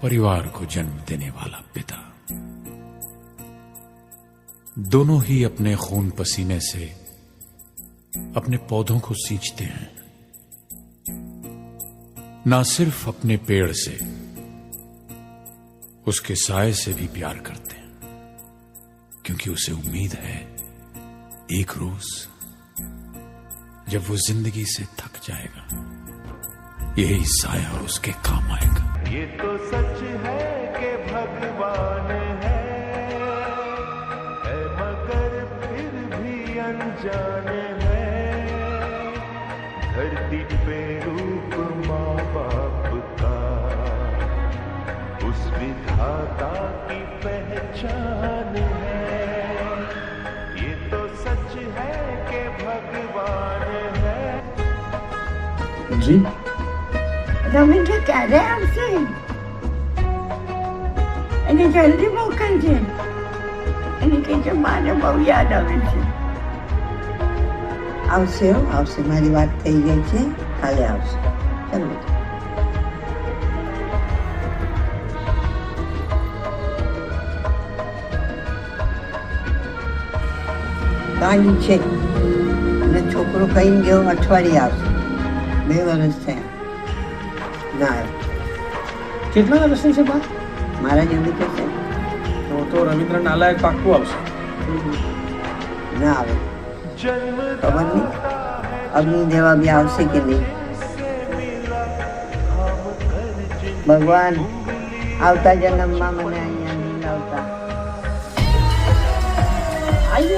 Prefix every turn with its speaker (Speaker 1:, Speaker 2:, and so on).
Speaker 1: परिवार को जन्म देने वाला पिता। दोनों ही अपने खून पसीने से अपने पौधों को सींचते हैं, ना सिर्फ अपने पेड़ से, उसके साए से भी प्यार करते हैं, क्योंकि उसे उम्मीद है एक रोज जब वो जिंदगी से थक जाएगा, यही साया उसके काम आएगा।
Speaker 2: ये तो सच है कि भगवान है मगर फिर भी अनजान है। धरती पे रूप माँ बाप का उस विधाता की पहचान है। ये तो सच है कि भगवान है।
Speaker 3: जी
Speaker 4: रविंद्र कह रहे हैं आपसे એને જલ્દી મોકલજે એને કહેજો મારે બહુ યાદ આવે છે.
Speaker 5: આવશે આવશે, મારી વાત થઈ ગઈ છે, કાલે આવશે. ચાલો કાંઈ છે અને છોકરો કહીને ગયો અઠવાડિયે આવશે. 2 વર્ષ થયા ના આવ્યો.
Speaker 3: કેટલા વર્ષની છે બા?
Speaker 5: મારા જેવું તો છે.
Speaker 3: તો રવિન્દ્ર નાલાયક પાક્કું આવશે.
Speaker 5: ના આવે ખબર નહીં. અગ્નિ દેવા બી આવશે કે નહીં. ભગવાન આવતા જન્મમાં મને